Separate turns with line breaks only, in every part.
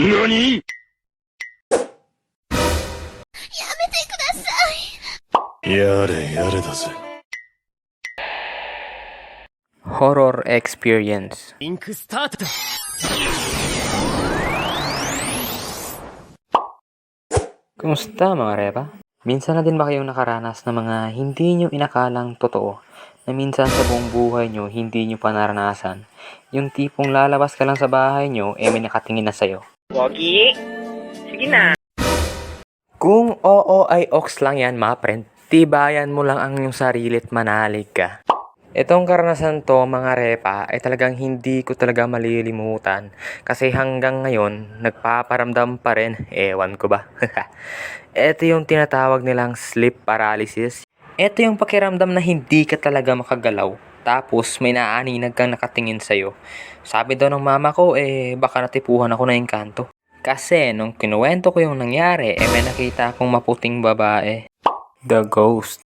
NANI?
やめてください。
やれやれだぜ。
Horror experience.
リンクスタートだ。
Kumusta mga repa? Minsan na din ba kayong nakaranas ng mga hindi nyo inakalang totoo na minsan sa buong buhay nyo hindi nyo pa naranasan? Yung tipong lalabas ka lang sa bahay nyo may nakatingin na sa'yo.
Pogi? Sige na.
Kung oo ay ox lang yan mga friend, tibayan mo lang ang iyong sarili at manalig ka. Itong karanasan to mga repa ay talagang hindi ko talaga malilimutan kasi hanggang ngayon nagpaparamdam pa rin, ewan ko ba. Ito yung tinatawag nilang sleep paralysis. Ito yung pakiramdam na hindi ka talaga makagalaw tapos may naaaninag kang nakatingin sa'yo. Sabi daw ng mama ko baka natipuhan ako ng engkanto. Kasi nung kinuwento ko yung nangyari may nakita akong maputing babae. The ghost.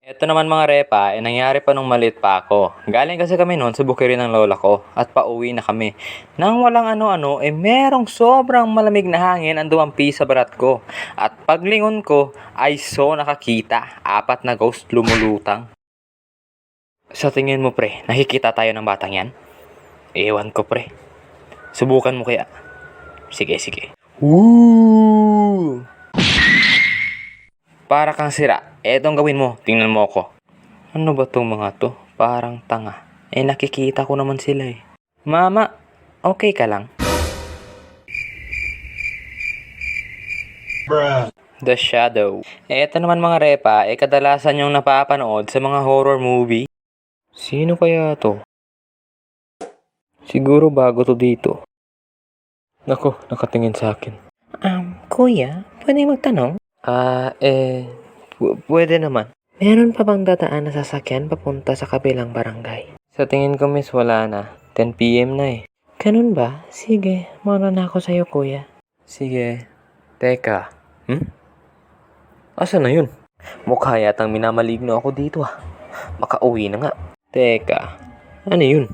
Ito naman mga repa, nangyari pa nung maliit pa ako. Galing kasi kami noon sa bukirin ng lola ko at pauwi na kami. Nang walang ano-ano, merong sobrang malamig na hangin ang dumampi sa barat ko. At paglingon ko, ay nakakita, 4 na ghost lumulutang. Sa tingin mo pre, nakikita tayo ng batang yan? Ewan ko pre. Subukan mo kaya? Sige. Woo! Para kang sira. Etong gawin mo. Tingnan mo ako. Ano ba tong mga to? Parang tanga. Nakikita ko naman sila Mama, okay ka lang? The Shadow. Eto naman mga repa, kadalasan yung napapanood sa mga horror movie. Sino kaya to? Siguro bago to dito. Nako, nakatingin sa akin. Kuya, pwede magtanong? Pwede naman. Meron pa bang dadaan na sasakyan papunta sa kabilang barangay? Sa tingin ko miss, wala na. 10 PM na Ganun ba? Sige, mauna na ako sa'yo kuya. Sige. Teka. Asa na yun? Mukha yatang minamaligno ako dito Makauwi na nga. Teka. Ano yun?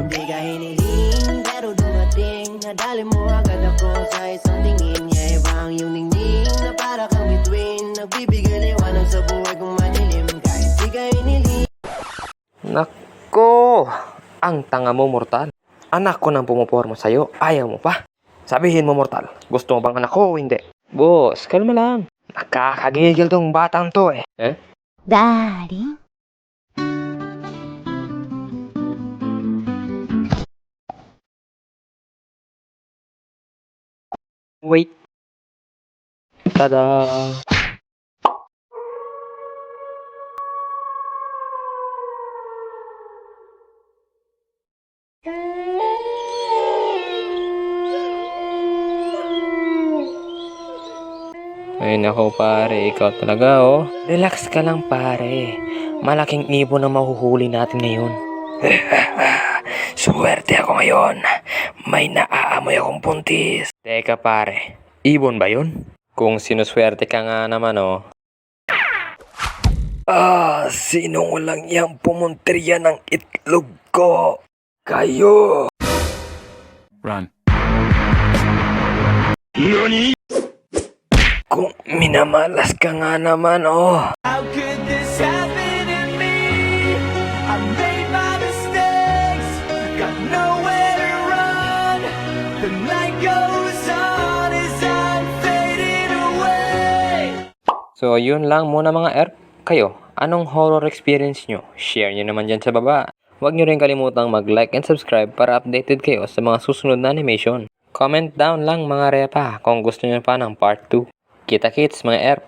Hindi ka hiniling, pero dumating. Nadali mo agad ako sa isang tingin. Iba ang iyong ningning na para kang bituin. Nagbibigay liwanag sa buhay kong madilim. Kahit di ka hiniling.
Nako! Ang tanga mo, mortal. Anak ko nang pumuporma sa'yo, ayaw mo pa. Sabihin mo, mortal, gusto mo bang anak ko o hindi? Boss, kalma lang. Nakakagigil tong batang to
Daddy?
Wait. Tada! Ay nako pare, ikaw talaga Relax ka lang pare. Malaking ibon ang mahuhuli natin ngayon. Swerte ako ngayon. May naaamoy akong puntis. Teka pare, ibon ba yun? Kung sinuswerte ka nga naman sino walang yang pumuntriya ng itlog ko? Kayo!
Run. NANI?!
Kung minamalas ka nga naman
How could this happen to me? I made my mistakes. Got nowhere to run. The night goes on as I'm fading away.
So yun lang muna mga erp. Kayo, anong horror experience nyo? Share nyo naman dyan sa baba. Huwag nyo rin kalimutang mag-like and subscribe para updated kayo sa mga susunod na animation. Comment down lang mga repa kung gusto nyo pa ng part 2. Kita-kits mga erp!